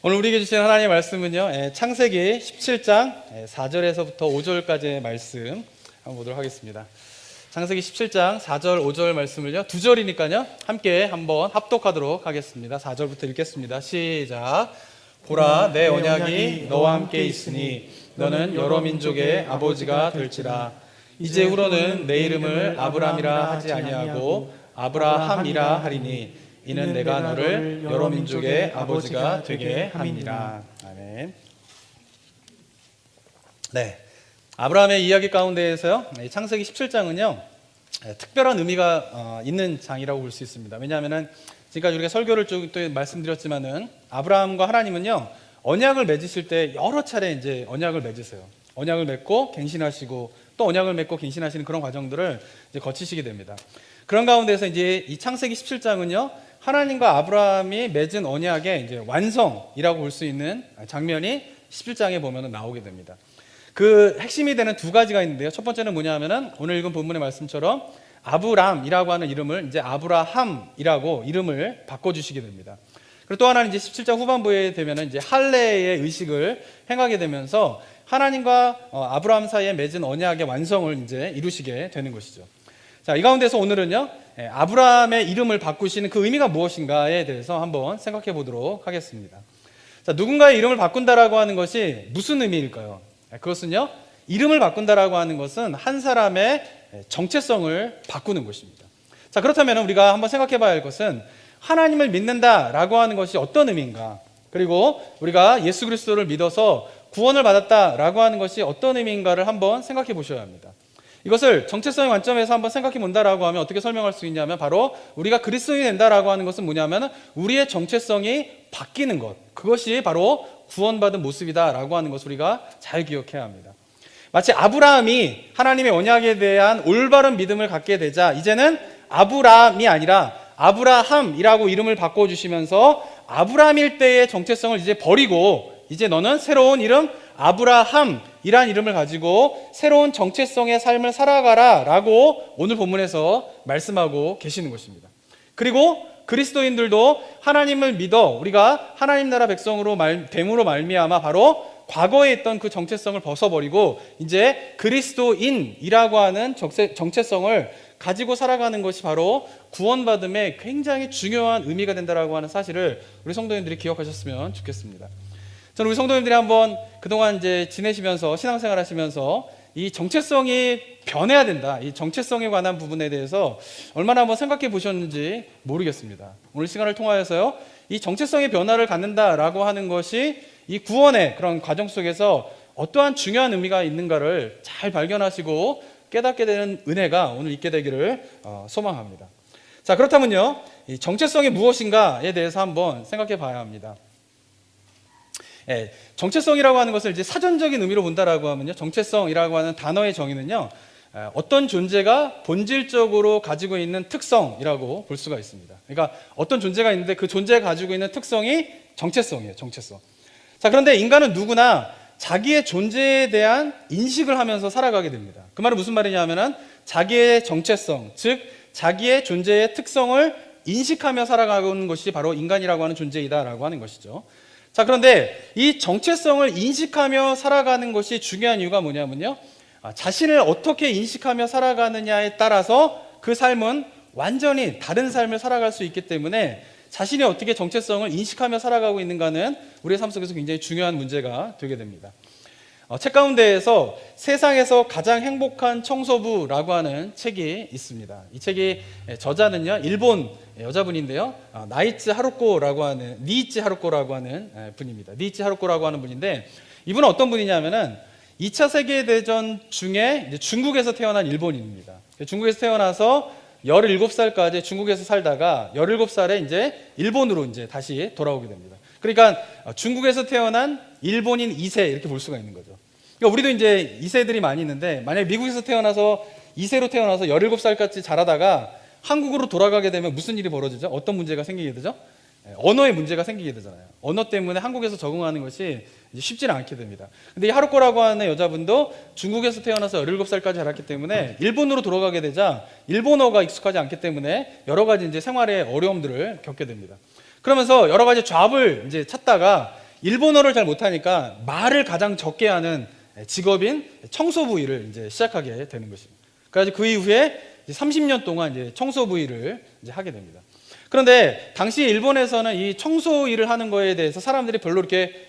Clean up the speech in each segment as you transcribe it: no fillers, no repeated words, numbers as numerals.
오늘 우리에게 주신 하나님의 말씀은요, 창세기 17장 4절에서부터 5절까지의 말씀 한번 보도록 하겠습니다. 창세기 17장 4절 5절 말씀을요, 두 절이니까요 함께 한번 합독하도록 하겠습니다. 4절부터 읽겠습니다. 시작. 보라, 내 언약이 너와 함께 있으니 너는 여러 민족의 아버지가 될지라. 이제 후로는 내 이름을 아브람이라 하지 아니하고 아브라함이라 하리니 이는 내가 너를 여러 민족의 아버지가 되게 함이니라. 아멘. 네, 아브라함의 이야기 가운데에서요, 창세기 17장은요 특별한 의미가 있는 장이라고 볼 수 있습니다. 왜냐하면은 지금까지 우리가 설교를 쭉 또 말씀드렸지만은 아브라함과 하나님은요 언약을 맺으실 때 여러 차례 이제 언약을 맺으세요. 언약을 맺고 갱신하시고 또 언약을 맺고 갱신하시는 그런 과정들을 이제 거치시게 됩니다. 그런 가운데서 이제 이 창세기 17장은요 하나님과 아브라함이 맺은 언약의 이제 완성이라고 볼 수 있는 장면이 17장에 보면 나오게 됩니다. 그 핵심이 되는 두 가지가 있는데요. 첫 번째는 뭐냐면은 오늘 읽은 본문의 말씀처럼 아브람이라고 하는 이름을 이제 아브라함이라고 이름을 바꿔주시게 됩니다. 그리고 또 하나는 이제 17장 후반부에 되면은 이제 할례의 의식을 행하게 되면서 하나님과 아브라함 사이에 맺은 언약의 완성을 이제 이루시게 되는 것이죠. 자, 이 가운데서 오늘은요 아브라함의 이름을 바꾸시는 그 의미가 무엇인가에 대해서 한번 생각해 보도록 하겠습니다. 자, 누군가의 이름을 바꾼다라고 하는 것이 무슨 의미일까요? 그것은요 이름을 바꾼다라고 하는 것은 한 사람의 정체성을 바꾸는 것입니다. 자, 그렇다면 우리가 한번 생각해 봐야 할 것은 하나님을 믿는다라고 하는 것이 어떤 의미인가, 그리고 우리가 예수 그리스도를 믿어서 구원을 받았다라고 하는 것이 어떤 의미인가를 한번 생각해 보셔야 합니다. 이것을 정체성의 관점에서 한번 생각해 본다라고 하면 어떻게 설명할 수 있냐면 바로 우리가 그리스도인이 된다라고 하는 것은 뭐냐면 우리의 정체성이 바뀌는 것, 그것이 바로 구원받은 모습이다라고 하는 것을 우리가 잘 기억해야 합니다. 마치 아브라함이 하나님의 언약에 대한 올바른 믿음을 갖게 되자 이제는 아브람이 아니라 아브라함이라고 이름을 바꿔주시면서 아브라함일 때의 정체성을 이제 버리고 이제 너는 새로운 이름 아브라함이란 이름을 가지고 새로운 정체성의 삶을 살아가라 라고 오늘 본문에서 말씀하고 계시는 것입니다. 그리고 그리스도인들도 하나님을 믿어 우리가 하나님 나라 백성으로 됨으로 말미암아 바로 과거에 있던 그 정체성을 벗어버리고 이제 그리스도인이라고 하는 정체성을 가지고 살아가는 것이 바로 구원받음의 굉장히 중요한 의미가 된다라고 하는 사실을 우리 성도님들이 기억하셨으면 좋겠습니다. 저는 우리 성도님들이 한번 그동안 이제 지내시면서 신앙생활 하시면서 이 정체성이 변해야 된다, 이 정체성에 관한 부분에 대해서 얼마나 한번 생각해 보셨는지 모르겠습니다. 오늘 시간을 통하여서요 이 정체성의 변화를 갖는다라고 하는 것이 이 구원의 그런 과정 속에서 어떠한 중요한 의미가 있는가를 잘 발견하시고 깨닫게 되는 은혜가 오늘 있게 되기를 소망합니다. 자, 그렇다면요 이 정체성이 무엇인가에 대해서 한번 생각해 봐야 합니다. 정체성이라고 하는 것을 이제 사전적인 의미로 본다라고 하면요, 정체성이라고 하는 단어의 정의는요, 어떤 존재가 본질적으로 가지고 있는 특성이라고 볼 수가 있습니다. 그러니까 어떤 존재가 있는데 그 존재가 가지고 있는 특성이 정체성이에요, 정체성. 자, 그런데 인간은 누구나 자기의 존재에 대한 인식을 하면서 살아가게 됩니다. 그 말은 무슨 말이냐면은 자기의 정체성, 즉 자기의 존재의 특성을 인식하며 살아가는 것이 바로 인간이라고 하는 존재이다라고 하는 것이죠. 자, 그런데 이 정체성을 인식하며 살아가는 것이 중요한 이유가 뭐냐면요, 자신을 어떻게 인식하며 살아가느냐에 따라서 그 삶은 완전히 다른 삶을 살아갈 수 있기 때문에 자신이 어떻게 정체성을 인식하며 살아가고 있는가는 우리의 삶 속에서 굉장히 중요한 문제가 되게 됩니다. 책 가운데에서 세상에서 가장 행복한 청소부라고 하는 책이 있습니다. 이 책이 저자는요 일본 여자분인데요, 니이치 하루코라고 하는 분입니다. 니이치 하루코라고 하는 분인데 이분은 어떤 분이냐면은 2차 세계대전 중에 이제 중국에서 태어난 일본인입니다. 중국에서 태어나서 17살까지 중국에서 살다가 17살에 이제 일본으로 이제 다시 돌아오게 됩니다. 그러니까 중국에서 태어난 일본인 2세 이렇게 볼 수가 있는 거죠. 그러니까 우리도 이제 2세들이 많이 있는데 만약에 미국에서 태어나서 2세로 태어나서 17살까지 자라다가 한국으로 돌아가게 되면 무슨 일이 벌어지죠? 어떤 문제가 생기게 되죠? 언어의 문제가 생기게 되잖아요. 언어 때문에 한국에서 적응하는 것이 쉽지는 않게 됩니다. 근데 이 하루코라고 하는 여자분도 중국에서 태어나서 17살까지 자랐기 때문에 일본으로 돌아가게 되자 일본어가 익숙하지 않기 때문에 여러 가지 이제 생활의 어려움들을 겪게 됩니다. 그러면서 여러 가지 잡을 이제 찾다가 일본어를 잘 못하니까 말을 가장 적게 하는 직업인 청소부 일을 이제 시작하게 되는 것입니다. 그래서 그 이후에 30년 동안 이제 청소부 일을 이제 하게 됩니다. 그런데 당시 일본에서는 이 청소 일을 하는 거에 대해서 사람들이 별로 이렇게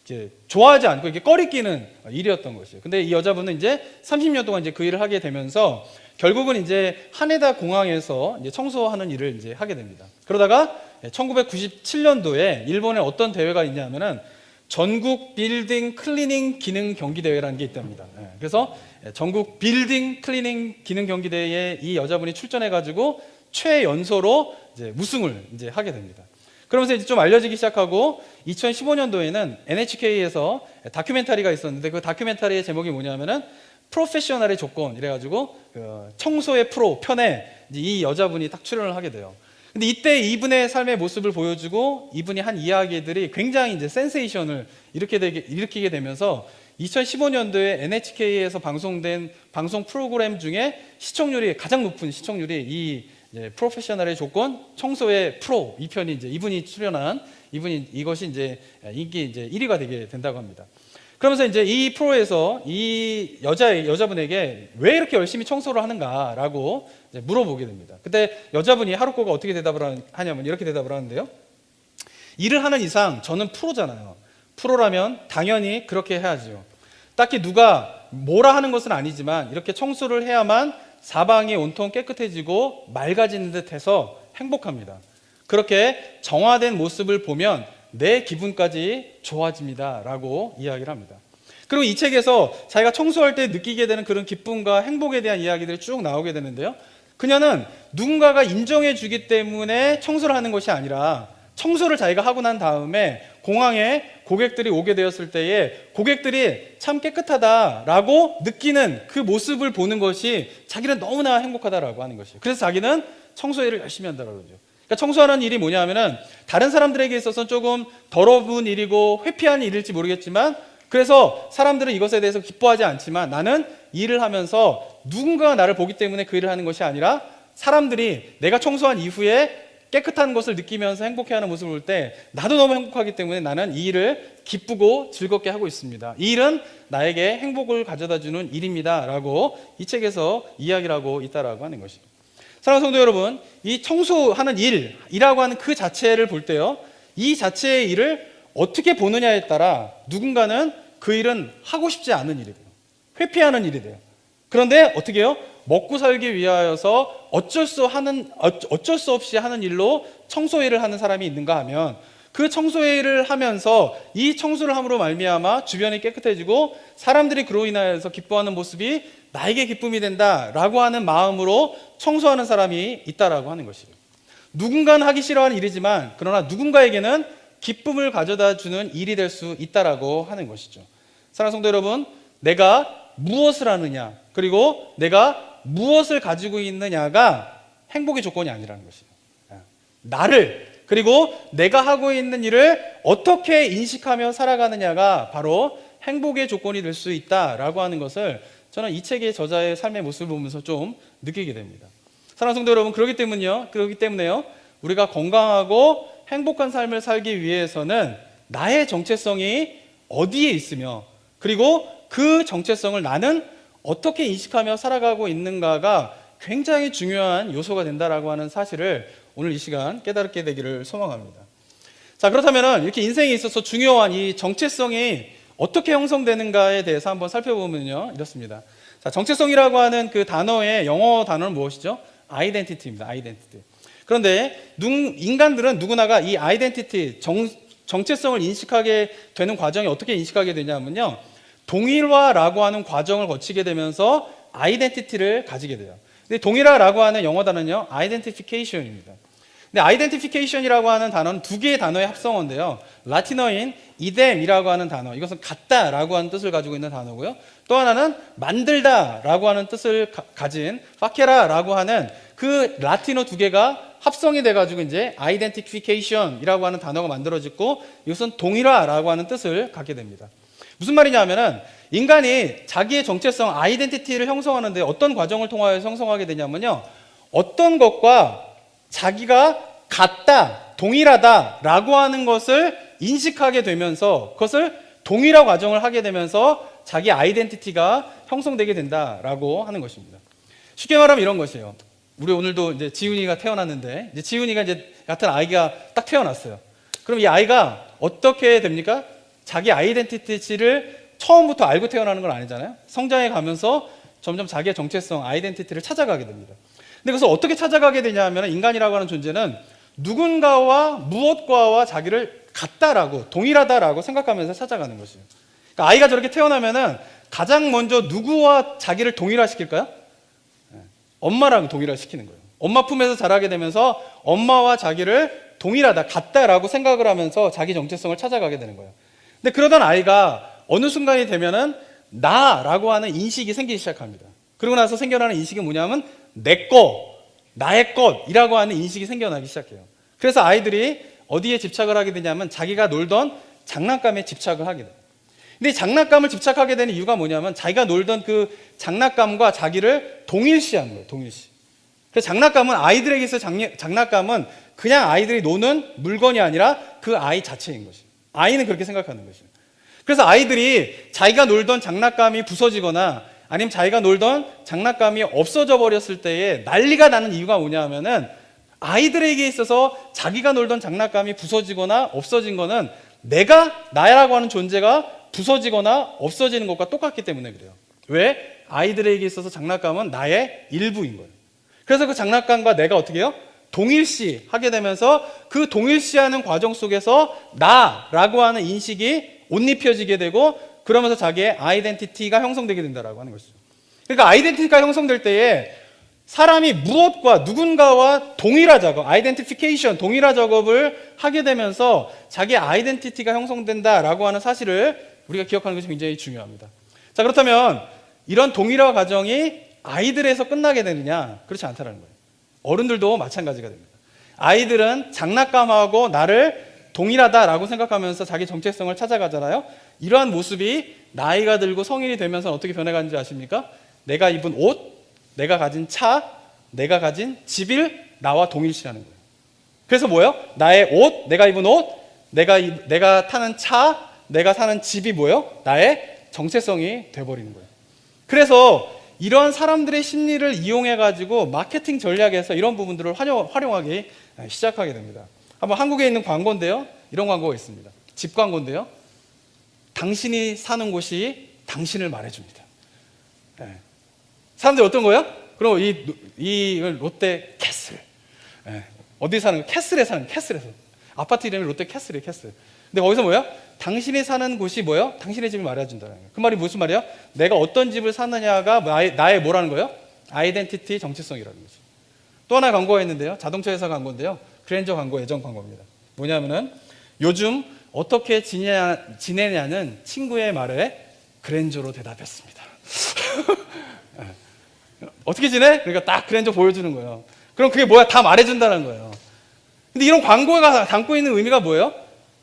이제 좋아하지 않고 이게 꺼리끼는 일이었던 것이에요. 근데 이 여자분은 이제 30년 동안 이제 그 일을 하게 되면서 결국은 이제 하네다 공항에서 이제 청소하는 일을 이제 하게 됩니다. 그러다가 1997년도에 일본에 어떤 대회가 있냐면은 전국 빌딩 클리닝 기능 경기 대회라는 게 있답니다. 그래서 전국 빌딩 클리닝 기능 경기 대회에 이 여자분이 출전해가지고 최연소로 이제 우승을 이제 하게 됩니다. 그러면서 이제 좀 알려지기 시작하고 2015년도에는 NHK에서 다큐멘터리가 있었는데 그 다큐멘터리의 제목이 뭐냐면은 프로페셔널의 조건 이래가지고 그 청소의 프로 편에 이 여자분이 딱 출연을 하게 돼요. 근데 이때 이분의 삶의 모습을 보여주고 이분이 한 이야기들이 굉장히 이제 센세이션을 일으키게 되면서 2015년도에 NHK에서 방송된 방송 프로그램 중에 시청률이 가장 높은 시청률이 이 프로페셔널의 조건 청소의 프로 이 편이 이제 이분이 출연한 이것이 이제 인기 이제 1위가 되게 된다고 합니다. 그러면서 이제 이 프로에서 이 여자분에게 왜 이렇게 열심히 청소를 하는가라고 이제 물어보게 됩니다. 그때 여자분이 하루코가 어떻게 대답을 하냐면 이렇게 대답을 하는데요. 일을 하는 이상 저는 프로잖아요. 프로라면 당연히 그렇게 해야죠. 딱히 누가 뭐라 하는 것은 아니지만 이렇게 청소를 해야만 사방이 온통 깨끗해지고 맑아지는 듯해서 행복합니다. 그렇게 정화된 모습을 보면 내 기분까지 좋아집니다 라고 이야기를 합니다. 그리고 이 책에서 자기가 청소할 때 느끼게 되는 그런 기쁨과 행복에 대한 이야기들이 쭉 나오게 되는데요. 그녀는 누군가가 인정해 주기 때문에 청소를 하는 것이 아니라 청소를 자기가 하고 난 다음에 공항에 고객들이 오게 되었을 때에 고객들이 참 깨끗하다라고 느끼는 그 모습을 보는 것이 자기는 너무나 행복하다라고 하는 것이에요. 그래서 자기는 청소 일을 열심히 한다고 그러죠. 그러니까 청소하는 일이 뭐냐면은 다른 사람들에게 있어서는 조금 더러운 일이고 회피하는 일일지 모르겠지만 그래서 사람들은 이것에 대해서 기뻐하지 않지만 나는 일을 하면서 누군가가 나를 보기 때문에 그 일을 하는 것이 아니라 사람들이 내가 청소한 이후에 깨끗한 것을 느끼면서 행복해하는 모습을 볼 때 나도 너무 행복하기 때문에 나는 이 일을 기쁘고 즐겁게 하고 있습니다. 이 일은 나에게 행복을 가져다주는 일입니다 라고 이 책에서 이야기를 하고 있다라고 하는 것입니다. 사랑하는 성도 여러분, 이 청소하는 일이라고 하는 그 자체를 볼 때요, 이 자체의 일을 어떻게 보느냐에 따라 누군가는 그 일은 하고 싶지 않은 일이 돼요. 회피하는 일이 돼요. 그런데 어떻게 해요? 먹고 살기 위하여서 어쩔 수 없이 하는 일로 청소 일을 하는 사람이 있는가 하면 그 청소 일을 하면서 이 청소를 함으로 말미암아 주변이 깨끗해지고 사람들이 그로 인하여서 기뻐하는 모습이 나에게 기쁨이 된다라고 하는 마음으로 청소하는 사람이 있다라고 하는 것이에요. 누군가는 하기 싫어하는 일이지만 그러나 누군가에게는 기쁨을 가져다 주는 일이 될 수 있다라고 하는 것이죠. 사랑하는 성도 여러분, 내가 무엇을 하느냐 그리고 내가 무엇을 가지고 있느냐가 행복의 조건이 아니라는 것이에요. 나를 그리고 내가 하고 있는 일을 어떻게 인식하며 살아가느냐가 바로 행복의 조건이 될 수 있다라고 하는 것을 저는 이 책의 저자의 삶의 모습을 보면서 좀 느끼게 됩니다. 사랑하는 성도 여러분, 그렇기 때문에요. 우리가 건강하고 행복한 삶을 살기 위해서는 나의 정체성이 어디에 있으며 그리고 그 정체성을 나는 어떻게 인식하며 살아가고 있는가가 굉장히 중요한 요소가 된다라고 하는 사실을 오늘 이 시간 깨닫게 되기를 소망합니다. 자, 그렇다면 이렇게 인생에 있어서 중요한 이 정체성이 어떻게 형성되는가에 대해서 한번 살펴보면요, 이렇습니다. 자, 정체성이라고 하는 그 단어의 영어 단어는 무엇이죠? 아이덴티티입니다. 아이덴티티. 그런데 인간들은 누구나가 이 아이덴티티, 정체성을 인식하게 되는 과정이 어떻게 인식하게 되냐면요, 동일화라고 하는 과정을 거치게 되면서 아이덴티티를 가지게 돼요. 근데 동일화라고 하는 영어 단어는요, identification입니다. 근데 identification이라고 하는 단어는 두 개의 단어의 합성어인데요, 라틴어인 idem이라고 하는 단어, 이것은 같다라고 하는 뜻을 가지고 있는 단어고요. 또 하나는 만들다라고 하는 뜻을 가진 facera라고 하는 그 라틴어 두 개가 합성이 돼가지고 이제 identification이라고 하는 단어가 만들어지고 이것은 동일화라고 하는 뜻을 갖게 됩니다. 무슨 말이냐 하면은 인간이 자기의 정체성, 아이덴티티를 형성하는데 어떤 과정을 통하여 형성하게 되냐면요, 어떤 것과 자기가 같다, 동일하다라고 하는 것을 인식하게 되면서 그것을 동일화 과정을 하게 되면서 자기 아이덴티티가 형성되게 된다라고 하는 것입니다. 쉽게 말하면 이런 것이에요. 우리 오늘도 이제 지훈이가 태어났는데, 이제 지훈이가 이제 같은 아이가 딱 태어났어요. 그럼 이 아이가 어떻게 됩니까? 자기 아이덴티티를 처음부터 알고 태어나는 건 아니잖아요. 성장해 가면서 점점 자기의 정체성, 아이덴티티를 찾아가게 됩니다. 근데 그것을 어떻게 찾아가게 되냐 하면, 인간이라고 하는 존재는 누군가와 무엇과와 자기를 같다라고, 동일하다라고 생각하면서 찾아가는 것이에요. 그러니까 아이가 저렇게 태어나면은 가장 먼저 누구와 자기를 동일화시킬까요? 엄마랑 동일화시키는 거예요. 엄마 품에서 자라게 되면서 엄마와 자기를 동일하다, 같다라고 생각을 하면서 자기 정체성을 찾아가게 되는 거예요. 근데 그러던 아이가 어느 순간이 되면은 나라고 하는 인식이 생기기 시작합니다. 그러고 나서 생겨나는 인식이 뭐냐면 내 것, 나의 것이라고 하는 인식이 생겨나기 시작해요. 그래서 아이들이 어디에 집착을 하게 되냐면 자기가 놀던 장난감에 집착을 하게 돼요. 근데 장난감을 집착하게 되는 이유가 뭐냐면 자기가 놀던 그 장난감과 자기를 동일시하는 거예요. 동일시. 그래서 장난감은, 아이들에게 있어 장난감은 그냥 아이들이 노는 물건이 아니라 그 아이 자체인 것이에요. 아이는 그렇게 생각하는 것이에요. 그래서 아이들이 자기가 놀던 장난감이 부서지거나 아니면 자기가 놀던 장난감이 없어져 버렸을 때에 난리가 나는 이유가 뭐냐 하면은, 아이들에게 있어서 자기가 놀던 장난감이 부서지거나 없어진 거는 나라고 하는 존재가 부서지거나 없어지는 것과 똑같기 때문에 그래요. 왜? 아이들에게 있어서 장난감은 나의 일부인 거예요. 그래서 그 장난감과 내가 어떻게 해요? 동일시 하게 되면서 그 동일시하는 과정 속에서 나라고 하는 인식이 옷 입혀지게 되고, 그러면서 자기의 아이덴티티가 형성되게 된다라고 하는 것이죠. 그러니까 아이덴티티가 형성될 때에 사람이 무엇과 누군가와 동일화 작업, 아이덴티피케이션, 동일화 작업을 하게 되면서 자기의 아이덴티티가 형성된다라고 하는 사실을 우리가 기억하는 것이 굉장히 중요합니다. 자, 그렇다면 이런 동일화 과정이 아이들에서 끝나게 되느냐? 그렇지 않다는 거예요. 어른들도 마찬가지가 됩니다. 아이들은 장난감하고 나를 동일하다라고 생각하면서 자기 정체성을 찾아가잖아요. 이러한 모습이 나이가 들고 성인이 되면서 어떻게 변해가는지 아십니까? 내가 입은 옷, 내가 가진 차, 내가 가진 집을 나와 동일시하는 거예요. 그래서 뭐예요? 나의 옷, 내가 입은 옷, 내가 타는 차, 내가 사는 집이 뭐예요? 나의 정체성이 돼버리는 거예요. 그래서 이러한 사람들의 심리를 이용해가지고 마케팅 전략에서 이런 부분들을 활용하기 시작하게 됩니다. 한번 한국에 있는 광고인데요. 이런 광고가 있습니다. 집 광고인데요. 당신이 사는 곳이 당신을 말해줍니다. 네. 사람들이 어떤 거예요? 그럼 이 롯데 캐슬. 네. 어디 사는 거예요? 캐슬에 사는 거예요. 캐슬에서. 아파트 이름이 롯데 캐슬이에요. 캐슬. 근데 거기서 뭐예요? 당신이 사는 곳이 뭐예요? 당신의 집을 말해준다는 거예요. 그 말이 무슨 말이에요? 내가 어떤 집을 사느냐가 나의 뭐라는 거예요? 아이덴티티, 정체성이라는 거죠. 또 하나의 광고가 있는데요. 자동차 회사 광고인데요. 그랜저 광고, 예전 광고입니다. 뭐냐면은 요즘 어떻게 지내냐는 친구의 말에 그랜저로 대답했습니다. 어떻게 지내? 그러니까 딱 그랜저 보여주는 거예요. 그럼 그게 뭐야? 다 말해준다는 거예요. 근데 이런 광고가 담고 있는 의미가 뭐예요?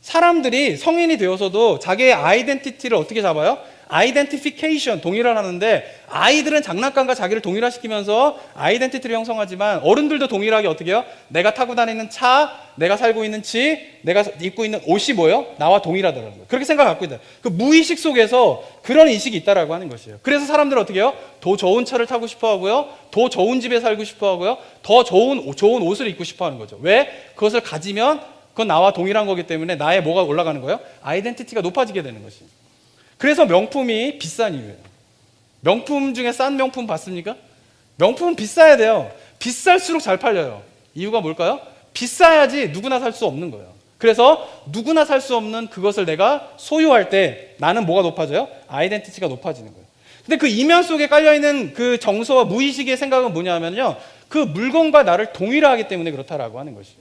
사람들이 성인이 되어서도 자기의 아이덴티티를 어떻게 잡아요? 아이덴티피케이션, 동일화를 하는데, 아이들은 장난감과 자기를 동일화시키면서 아이덴티티를 형성하지만 어른들도 동일하게 어떻게 해요? 내가 타고 다니는 차, 내가 살고 있는 집, 내가 입고 있는 옷이 뭐예요? 나와 동일하다는 거예요. 그렇게 생각을 갖고 있다. 그 무의식 속에서 그런 인식이 있다라고 하는 것이에요. 그래서 사람들은 어떻게 해요? 더 좋은 차를 타고 싶어 하고요. 더 좋은 집에 살고 싶어 하고요. 더 좋은 옷을 입고 싶어 하는 거죠. 왜? 그것을 가지면 그건 나와 동일한 거기 때문에 나의 뭐가 올라가는 거예요? 아이덴티티가 높아지게 되는 것이에요. 그래서 명품이 비싼 이유예요. 명품 중에 싼 명품 봤습니까? 명품은 비싸야 돼요. 비쌀수록 잘 팔려요. 이유가 뭘까요? 비싸야지 누구나 살 수 없는 거예요. 그래서 누구나 살 수 없는 그것을 내가 소유할 때 나는 뭐가 높아져요? 아이덴티티가 높아지는 거예요. 근데 그 이면 속에 깔려있는 그 정서와 무의식의 생각은 뭐냐면요, 그 물건과 나를 동일화하기 때문에 그렇다라고 하는 것이에요.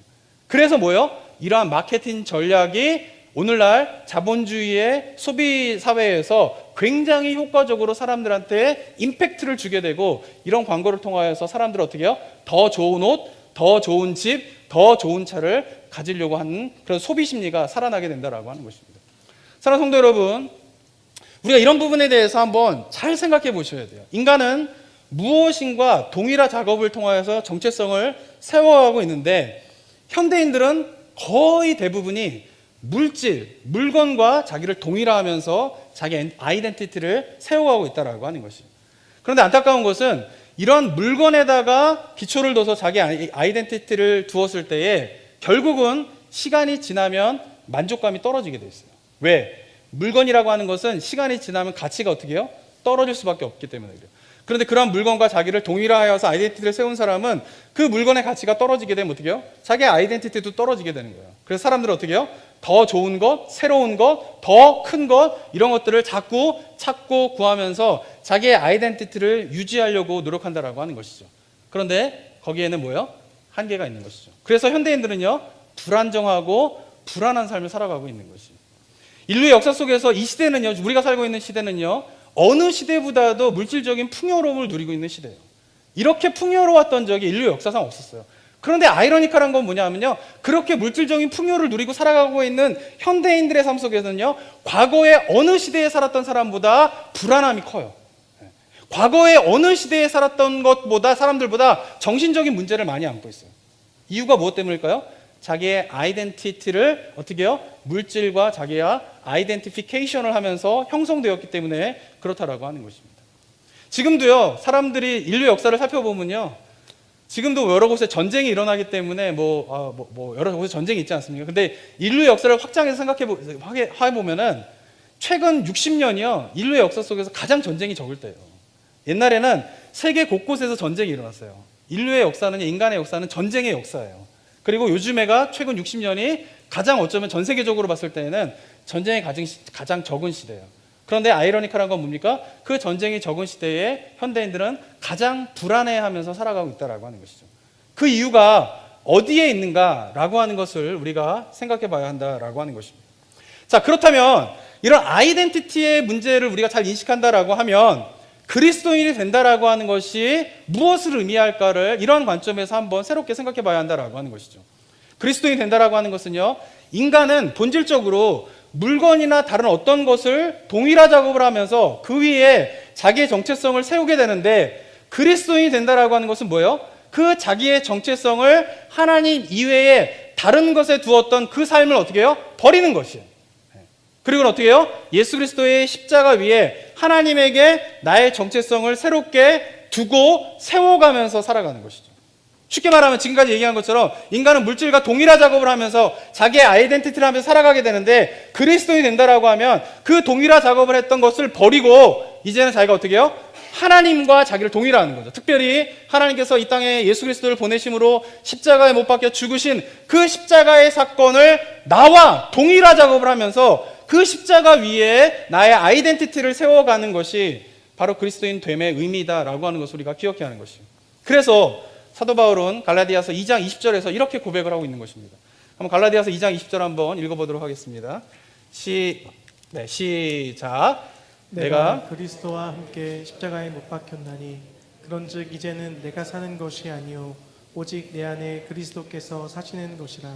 그래서 뭐예요? 이러한 마케팅 전략이 오늘날 자본주의의 소비 사회에서 굉장히 효과적으로 사람들한테 임팩트를 주게 되고, 이런 광고를 통하여서 사람들을 어떻게 해요? 더 좋은 옷, 더 좋은 집, 더 좋은 차를 가지려고 하는 그런 소비 심리가 살아나게 된다라고 하는 것입니다. 사랑하는 성도 여러분, 우리가 이런 부분에 대해서 한번 잘 생각해 보셔야 돼요. 인간은 무엇인가 동일화 작업을 통하여서 정체성을 세워가고 있는데, 현대인들은 거의 대부분이 물질, 물건과 자기를 동일화하면서 자기 아이덴티티를 세워가고 있다라고 하는 것이죠. 그런데 안타까운 것은 이런 물건에다가 기초를 둬서 자기 아이덴티티를 두었을 때에 결국은 시간이 지나면 만족감이 떨어지게 돼 있어요. 왜? 물건이라고 하는 것은 시간이 지나면 가치가 어떻게 해요? 떨어질 수밖에 없기 때문에 그래요. 그런데 그런 물건과 자기를 동일화하여서 아이덴티티를 세운 사람은 그 물건의 가치가 떨어지게 되면 어떻게 해요? 자기의 아이덴티티도 떨어지게 되는 거예요. 그래서 사람들은 어떻게 해요? 더 좋은 것, 새로운 것, 더 큰 것, 이런 것들을 자꾸 찾고 구하면서 자기의 아이덴티티를 유지하려고 노력한다라고 하는 것이죠. 그런데 거기에는 뭐예요? 한계가 있는 것이죠. 그래서 현대인들은요, 불안정하고 불안한 삶을 살아가고 있는 것이죠. 인류의 역사 속에서 이 시대는요, 우리가 살고 있는 시대는요, 어느 시대보다도 물질적인 풍요로움을 누리고 있는 시대예요. 이렇게 풍요로웠던 적이 인류 역사상 없었어요. 그런데 아이러니컬한 건 뭐냐면요, 그렇게 물질적인 풍요를 누리고 살아가고 있는 현대인들의 삶 속에서는요, 과거에 어느 시대에 살았던 사람보다 불안함이 커요. 과거에 어느 시대에 살았던 것보다 사람들보다 정신적인 문제를 많이 안고 있어요. 이유가 무엇 때문일까요? 자기의 아이덴티티를 어떻게 해요? 물질과 자기의 아이덴티피케이션을 하면서 형성되었기 때문에 그렇다라고 하는 것입니다. 지금도요, 사람들이 인류 역사를 살펴보면요, 지금도 여러 곳에 전쟁이 일어나기 때문에 여러 곳에 전쟁이 있지 않습니까? 근데 인류 역사를 확장해서 생각해보면은 최근 60년이요, 인류의 역사 속에서 가장 전쟁이 적을 때예요. 옛날에는 세계 곳곳에서 전쟁이 일어났어요. 인류의 역사는, 인간의 역사는 전쟁의 역사예요. 그리고 요즘에가 최근 60년이 가장 어쩌면 전 세계적으로 봤을 때는 전쟁이 가장 적은 시대예요. 그런데 아이러니컬한 건 뭡니까? 그 전쟁이 적은 시대에 현대인들은 가장 불안해하면서 살아가고 있다라고 하는 것이죠. 그 이유가 어디에 있는가라고 하는 것을 우리가 생각해 봐야 한다라고 하는 것입니다. 자, 그렇다면 이런 아이덴티티의 문제를 우리가 잘 인식한다라고 하면 그리스도인이 된다라고 하는 것이 무엇을 의미할까를 이런 관점에서 한번 새롭게 생각해 봐야 한다라고 하는 것이죠. 그리스도인이 된다라고 하는 것은요, 인간은 본질적으로 물건이나 다른 어떤 것을 동일화 작업을 하면서 그 위에 자기의 정체성을 세우게 되는데, 그리스도인이 된다라고 하는 것은 뭐예요? 그 자기의 정체성을 하나님 이외에 다른 것에 두었던 그 삶을 어떻게 해요? 버리는 것이에요. 그리고 어떻게 해요? 예수 그리스도의 십자가 위에 하나님에게 나의 정체성을 새롭게 두고 세워가면서 살아가는 것이죠. 쉽게 말하면 지금까지 얘기한 것처럼 인간은 물질과 동일화 작업을 하면서 자기의 아이덴티티를 하면서 살아가게 되는데, 그리스도인이 된다라고 하면 그 동일화 작업을 했던 것을 버리고 이제는 자기가 어떻게 해요? 하나님과 자기를 동일화하는 거죠. 특별히 하나님께서 이 땅에 예수 그리스도를 보내심으로 십자가에 못 박혀 죽으신 그 십자가의 사건을 나와 동일화 작업을 하면서 그 십자가 위에 나의 아이덴티티를 세워가는 것이 바로 그리스도인 됨의 의미다라고 하는 것을 우리가 기억해야 하는 것이에요. 그래서 사도 바울은 갈라디아서 2장 20절에서 이렇게 고백을 하고 있는 것입니다. 한번 갈라디아서 2장 20절 한번 읽어보도록 하겠습니다. 시작. 내가 그리스도와 함께 십자가에 못 박혔나니 그런즉 이제는 내가 사는 것이 아니요 오직 내 안에 그리스도께서 사시는 것이라.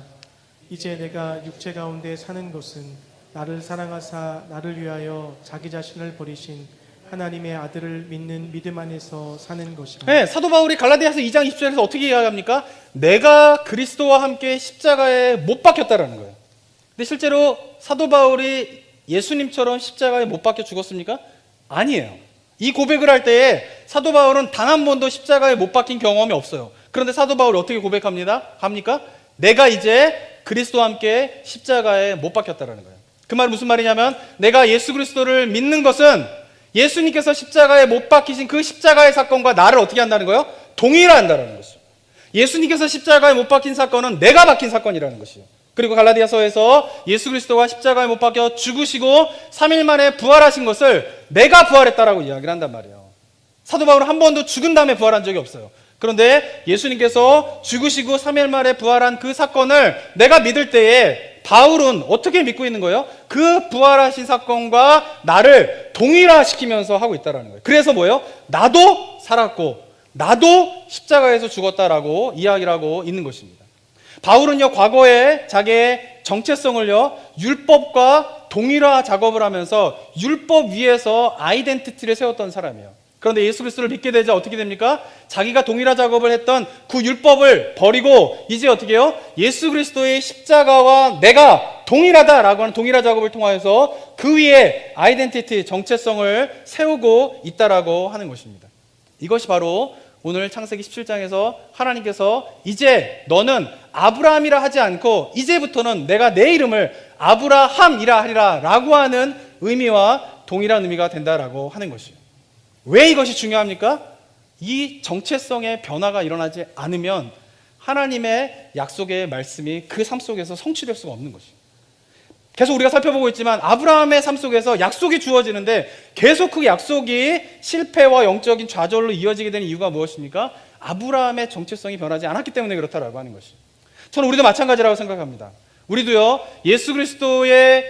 이제 내가 육체 가운데 사는 것은 나를 사랑하사 나를 위하여 자기 자신을 버리신 하나님의 아들을 믿는 믿음 안에서 사는 것이라. 네, 사도 바울이 갈라디아서 2장 20절에서 어떻게 이야기합니까? 내가 그리스도와 함께 십자가에 못 박혔다라는 거예요. 근데 실제로 사도 바울이 예수님처럼 십자가에 못 박혀 죽었습니까? 아니에요. 이 고백을 할 때에 사도 바울은 단 한 번도 십자가에 못 박힌 경험이 없어요. 그런데 사도 바울이 어떻게 고백합니까? 내가 이제 그리스도와 함께 십자가에 못 박혔다라는 거예요. 그 말은 무슨 말이냐면, 내가 예수 그리스도를 믿는 것은 예수님께서 십자가에 못 박히신 그 십자가의 사건과 나를 어떻게 한다는 거예요? 동일화한다는 것이죠. 예수님께서 십자가에 못 박힌 사건은 내가 박힌 사건이라는 것이에요. 그리고 갈라디아서에서 예수 그리스도가 십자가에 못 박혀 죽으시고 3일 만에 부활하신 것을 내가 부활했다라고 이야기를 한단 말이에요. 사도 바울은 한 번도 죽은 다음에 부활한 적이 없어요. 그런데 예수님께서 죽으시고 3일 만에 부활한 그 사건을 내가 믿을 때에 바울은 어떻게 믿고 있는 거예요? 그 부활하신 사건과 나를 동일화시키면서 하고 있다는 거예요. 그래서 뭐예요? 나도 살았고 나도 십자가에서 죽었다라고 이야기를 하고 있는 것입니다. 바울은요, 과거에 자기의 정체성을요, 율법과 동일화 작업을 하면서 율법 위에서 아이덴티티를 세웠던 사람이에요. 그런데 예수 그리스도를 믿게 되자 어떻게 됩니까? 자기가 동일화 작업을 했던 그 율법을 버리고 이제 어떻게 해요? 예수 그리스도의 십자가와 내가 동일하다라고 하는 동일화 작업을 통하여서 그 위에 아이덴티티, 정체성을 세우고 있다라고 하는 것입니다. 이것이 바로 오늘 창세기 17장에서 하나님께서 이제 너는 아브라함이라 하지 않고 이제부터는 내가 내 이름을 아브라함이라 하리라 라고 하는 의미와 동일한 의미가 된다라고 하는 것이에요. 왜 이것이 중요합니까? 이 정체성의 변화가 일어나지 않으면 하나님의 약속의 말씀이 그 삶 속에서 성취될 수가 없는 것이에요. 계속 우리가 살펴보고 있지만 아브라함의 삶 속에서 약속이 주어지는데 계속 그 약속이 실패와 영적인 좌절로 이어지게 되는 이유가 무엇입니까? 아브라함의 정체성이 변하지 않았기 때문에 그렇다라고 하는 것이에요. 저는 우리도 마찬가지라고 생각합니다. 우리도요, 예수 그리스도의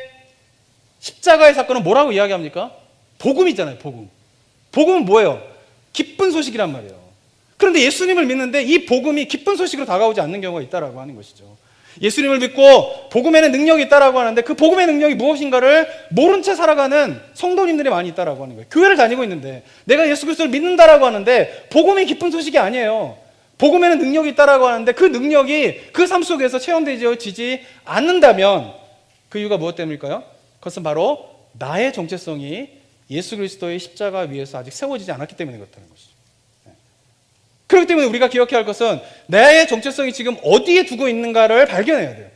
십자가의 사건은 뭐라고 이야기합니까? 복음이잖아요, 복음. 복음은 뭐예요? 기쁜 소식이란 말이에요. 그런데 예수님을 믿는데 이 복음이 기쁜 소식으로 다가오지 않는 경우가 있다라고 하는 것이죠. 예수님을 믿고 복음에는 능력이 있다라고 하는데 그 복음의 능력이 무엇인가를 모른 채 살아가는 성도님들이 많이 있다라고 하는 거예요. 교회를 다니고 있는데 내가 예수 그리스도를 믿는다라고 하는데 복음이 기쁜 소식이 아니에요. 복음에는 능력이 있다라고 하는데 그 능력이 그 삶 속에서 체험되지 않는다면 그 이유가 무엇 때문일까요? 그것은 바로 나의 정체성이 예수 그리스도의 십자가 위에서 아직 세워지지 않았기 때문에 그렇다는 것이죠. 그렇기 때문에 우리가 기억해야 할 것은 나의 정체성이 지금 어디에 두고 있는가를 발견해야 돼요.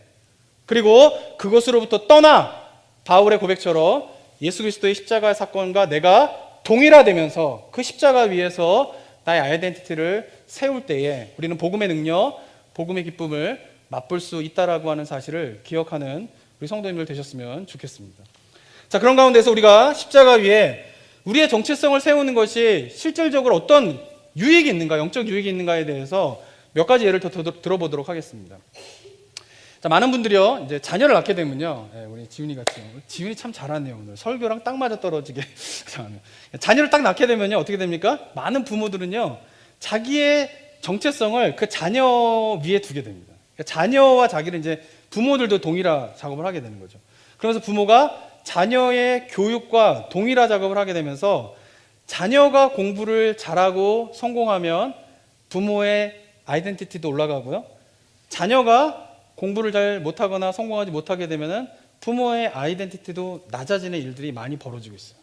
그리고 그것으로부터 떠나 바울의 고백처럼 예수 그리스도의 십자가 사건과 내가 동일화되면서 그 십자가 위에서 나의 아이덴티티를 세울 때에 우리는 복음의 능력, 복음의 기쁨을 맛볼 수 있다라고 하는 사실을 기억하는 우리 성도님들 되셨으면 좋겠습니다. 자, 그런 가운데서 우리가 십자가 위에 우리의 정체성을 세우는 것이 실질적으로 어떤 유익이 있는가, 영적 유익이 있는가에 대해서 몇 가지 예를 더 들어보도록 하겠습니다. 자, 많은 분들이요, 이제 자녀를 낳게 되면요, 우리 지훈이 같이, 지훈이 참 잘하네요, 오늘. 설교랑 딱 맞아 떨어지게. 자녀를 딱 낳게 되면요, 어떻게 됩니까? 많은 부모들은요, 자기의 정체성을 그 자녀 위에 두게 됩니다. 자녀와 자기를 이제 부모들도 동일화 작업을 하게 되는 거죠. 그러면서 부모가 자녀의 교육과 동일화 작업을 하게 되면서 자녀가 공부를 잘하고 성공하면 부모의 아이덴티티도 올라가고요. 자녀가 공부를 잘 못하거나 성공하지 못하게 되면 부모의 아이덴티티도 낮아지는 일들이 많이 벌어지고 있어요.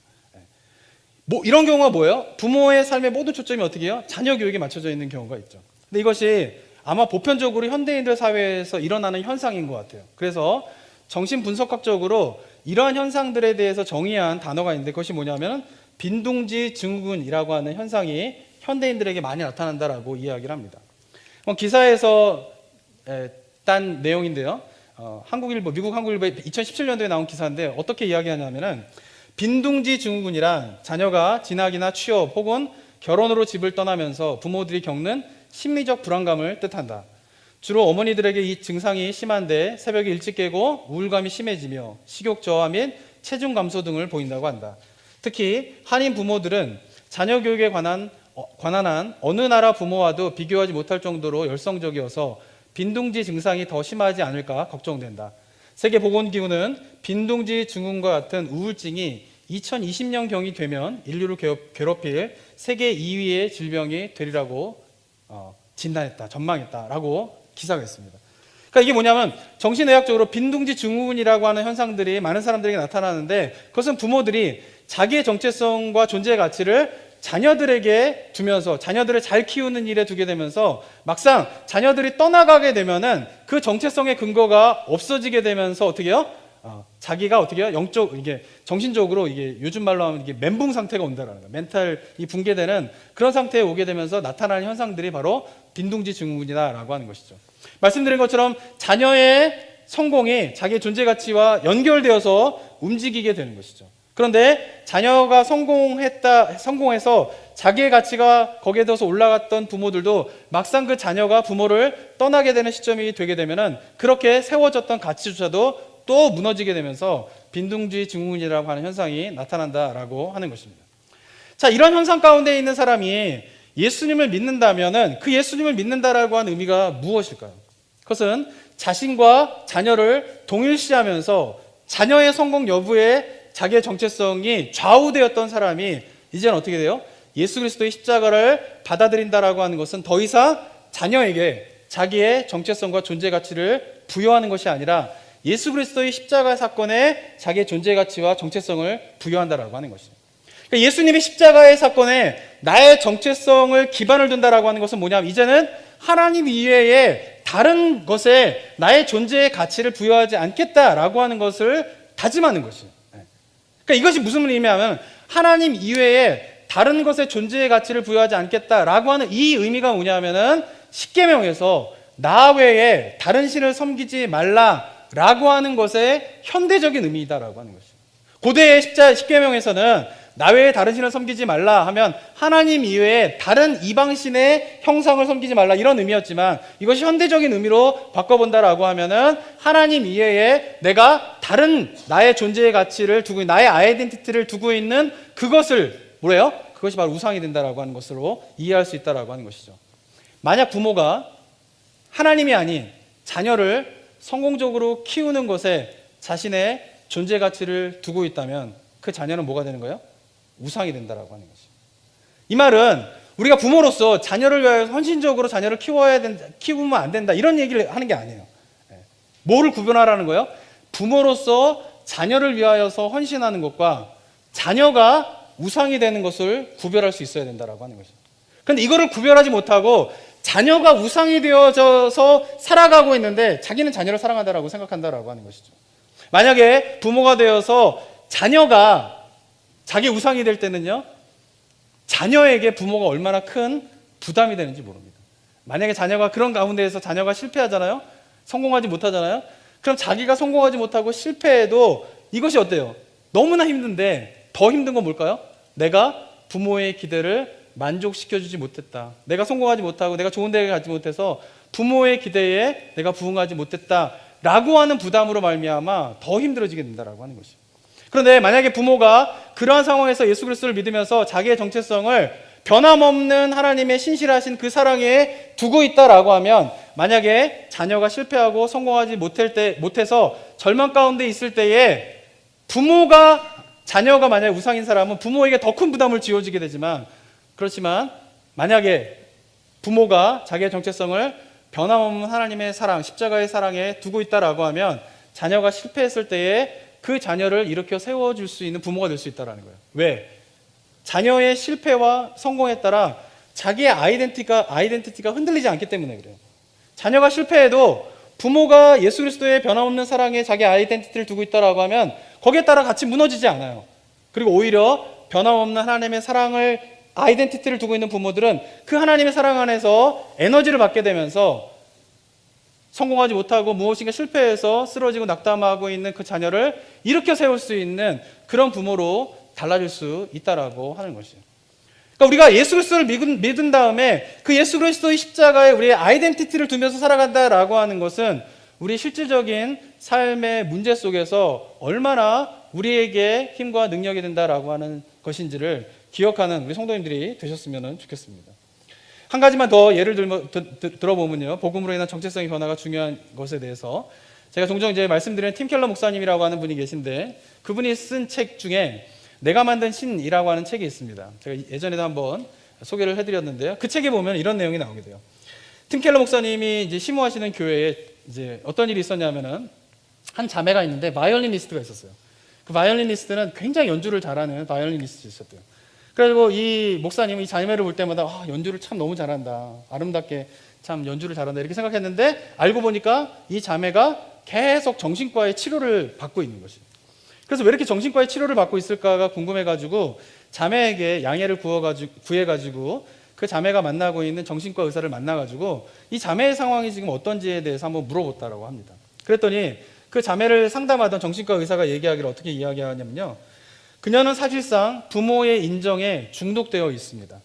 이런 경우가 뭐예요? 부모의 삶의 모든 초점이 어떻게 해요? 자녀 교육에 맞춰져 있는 경우가 있죠. 근데 이것이 아마 보편적으로 현대인들 사회에서 일어나는 현상인 것 같아요. 그래서 정신분석학적으로 이러한 현상들에 대해서 정의한 단어가 있는데 그것이 뭐냐면 빈둥지 증후군이라고 하는 현상이 현대인들에게 많이 나타난다라고 이야기를 합니다. 기사에서 딴 내용인데요. 한국일보, 미국 한국일보에 2017년도에 나온 기사인데 어떻게 이야기하냐면은 빈둥지 증후군이란 자녀가 진학이나 취업 혹은 결혼으로 집을 떠나면서 부모들이 겪는 심리적 불안감을 뜻한다. 주로 어머니들에게 이 증상이 심한데 새벽에 일찍 깨고 우울감이 심해지며 식욕 저하 및 체중 감소 등을 보인다고 한다. 특히 한인 부모들은 자녀 교육에 관한 한 어느 나라 부모와도 비교하지 못할 정도로 열성적이어서 빈둥지 증상이 더 심하지 않을까 걱정된다. 세계보건기구는 빈둥지 증후군과 같은 우울증이 2020년경이 되면 인류를 괴롭힐 세계 2위의 질병이 되리라고 진단했다, 전망했다라고 기사가 있습니다. 그러니까 이게 뭐냐면 정신의학적으로 빈둥지 증후군이라고 하는 현상들이 많은 사람들에게 나타나는데 그것은 부모들이 자기의 정체성과 존재의 가치를 자녀들에게 두면서 자녀들을 잘 키우는 일에 두게 되면서 막상 자녀들이 떠나가게 되면은 그 정체성의 근거가 없어지게 되면서 어떻게 해요? 자기가 어떻게 해요? 이게 정신적으로 이게 요즘 말로 하면 이게 멘붕 상태가 온다라는 거예요. 멘탈이 붕괴되는 그런 상태에 오게 되면서 나타나는 현상들이 바로 빈둥지 증후군이다라고 하는 것이죠. 말씀드린 것처럼 자녀의 성공이 자기의 존재 가치와 연결되어서 움직이게 되는 것이죠. 그런데 자녀가 성공해서 자기의 가치가 거기에 더서 올라갔던 부모들도 막상 그 자녀가 부모를 떠나게 되는 시점이 되게 되면은 그렇게 세워졌던 가치조차도 또 무너지게 되면서 빈둥지 증후군이라고 하는 현상이 나타난다라고 하는 것입니다. 자, 이런 현상 가운데 있는 사람이 예수님을 믿는다면은 그 예수님을 믿는다라고 하는 의미가 무엇일까요? 그것은 자신과 자녀를 동일시하면서 자녀의 성공 여부에 자기의 정체성이 좌우되었던 사람이 이제는 어떻게 돼요? 예수 그리스도의 십자가를 받아들인다라고 하는 것은 더 이상 자녀에게 자기의 정체성과 존재 가치를 부여하는 것이 아니라 예수 그리스도의 십자가 사건에 자기의 존재 가치와 정체성을 부여한다라고 하는 것이죠. 그러니까 예수님의 십자가의 사건에 나의 정체성을 기반을 둔다라고 하는 것은 뭐냐면 이제는 하나님 이외에 다른 것에 나의 존재의 가치를 부여하지 않겠다라고 하는 것을 다짐하는 것이에요. 그러니까 이것이 무슨 의미냐면 하나님 이외에 다른 것에 존재의 가치를 부여하지 않겠다라고 하는 이 의미가 뭐냐면은 십계명에서 나 외에 다른 신을 섬기지 말라라고 하는 것의 현대적인 의미이다라고 하는 것이죠. 고대의 십계명에서는 나 외에 다른 신을 섬기지 말라 하면 하나님 이외에 다른 이방신의 형상을 섬기지 말라 이런 의미였지만 이것이 현대적인 의미로 바꿔본다라고 하면은 하나님 이외에 내가 다른 나의 존재의 가치를 두고 나의 아이덴티티를 두고 있는 그것을 뭐래요? 그것이 바로 우상이 된다라고 하는 것으로 이해할 수 있다라고 하는 것이죠. 만약 부모가 하나님이 아닌 자녀를 성공적으로 키우는 것에 자신의 존재 가치를 두고 있다면 그 자녀는 뭐가 되는 거예요? 우상이 된다라고 하는 것이죠. 이 말은 우리가 부모로서 자녀를 위하여 헌신적으로 자녀를 키우면 안 된다 이런 얘기를 하는 게 아니에요. 뭐를 구분하라는 거예요? 부모로서 자녀를 위하여서 헌신하는 것과 자녀가 우상이 되는 것을 구별할 수 있어야 된다라고 하는 것이죠. 그런데 이거를 구별하지 못하고 자녀가 우상이 되어져서 살아가고 있는데 자기는 자녀를 사랑한다라고 생각한다라고 하는 것이죠. 만약에 부모가 되어서 자녀가 자기 우상이 될 때는요, 자녀에게 부모가 얼마나 큰 부담이 되는지 모릅니다. 만약에 자녀가 그런 가운데에서 자녀가 실패하잖아요? 성공하지 못하잖아요? 그럼 자기가 성공하지 못하고 실패해도 이것이 어때요? 너무나 힘든데 더 힘든 건 뭘까요? 내가 부모의 기대를 만족시켜주지 못했다. 내가 성공하지 못하고 내가 좋은 대학에 가지 못해서 부모의 기대에 내가 부응하지 못했다라고 하는 부담으로 말미암아 더 힘들어지게 된다라고 하는 것이죠. 그런데 만약에 부모가 그러한 상황에서 예수 그리스도를 믿으면서 자기의 정체성을 변함없는 하나님의 신실하신 그 사랑에 두고 있다라고 하면 만약에 자녀가 실패하고 성공하지 못해서 절망 가운데 있을 때에 자녀가 만약에 우상인 사람은 부모에게 더 큰 부담을 지어지게 되지만 그렇지만 만약에 부모가 자기의 정체성을 변함없는 하나님의 사랑, 십자가의 사랑에 두고 있다라고 하면 자녀가 실패했을 때에 그 자녀를 일으켜 세워줄 수 있는 부모가 될 수 있다는 거예요. 왜? 자녀의 실패와 성공에 따라 자기의 아이덴티티가 흔들리지 않기 때문에 그래요. 자녀가 실패해도 부모가 예수 그리스도의 변함없는 사랑에 자기 아이덴티티를 두고 있다라고 하면 거기에 따라 같이 무너지지 않아요. 그리고 오히려 변함없는 하나님의 사랑을 아이덴티티를 두고 있는 부모들은 그 하나님의 사랑 안에서 에너지를 받게 되면서 성공하지 못하고 무엇인가 실패해서 쓰러지고 낙담하고 있는 그 자녀를 일으켜 세울 수 있는 그런 부모로 달라질 수 있다라고 하는 것이에요. 그러니까 우리가 예수 그리스도를 믿은 다음에 그 예수 그리스도의 십자가에 우리의 아이덴티티를 두면서 살아간다라고 하는 것은 우리 실질적인 삶의 문제 속에서 얼마나 우리에게 힘과 능력이 된다라고 하는 것인지를 기억하는 우리 성도님들이 되셨으면 좋겠습니다. 한 가지만 더 예를 들어보면요, 복음으로 인한 정체성의 변화가 중요한 것에 대해서 제가 종종 이제 말씀드리는 팀 켈러 목사님이라고 하는 분이 계신데 그분이 쓴 책 중에 내가 만든 신이라고 하는 책이 있습니다. 제가 예전에도 한번 소개를 해드렸는데요. 그 책에 보면 이런 내용이 나오게 돼요. 팀 켈러 목사님이 이제 심호하시는 교회에 이제 어떤 일이 있었냐면은 한 자매가 있는데 바이올리니스트가 있었어요. 그 바이올리니스트는 굉장히 연주를 잘하는 바이올리니스트였대요. 그리고 이 목사님은 이 자매를 볼 때마다 연주를 참 너무 잘한다, 아름답게 참 연주를 잘한다 이렇게 생각했는데 알고 보니까 이 자매가 계속 정신과의 치료를 받고 있는 것이에요. 그래서 왜 이렇게 정신과의 치료를 받고 있을까가 궁금해가지고 자매에게 양해를 구해가지고 그 자매가 만나고 있는 정신과 의사를 만나가지고 이 자매의 상황이 지금 어떤지에 대해서 한번 물어봤다고 합니다. 그랬더니 그 자매를 상담하던 정신과 의사가 얘기하기를 어떻게 이야기하냐면요, 그녀는 사실상 부모의 인정에 중독되어 있습니다.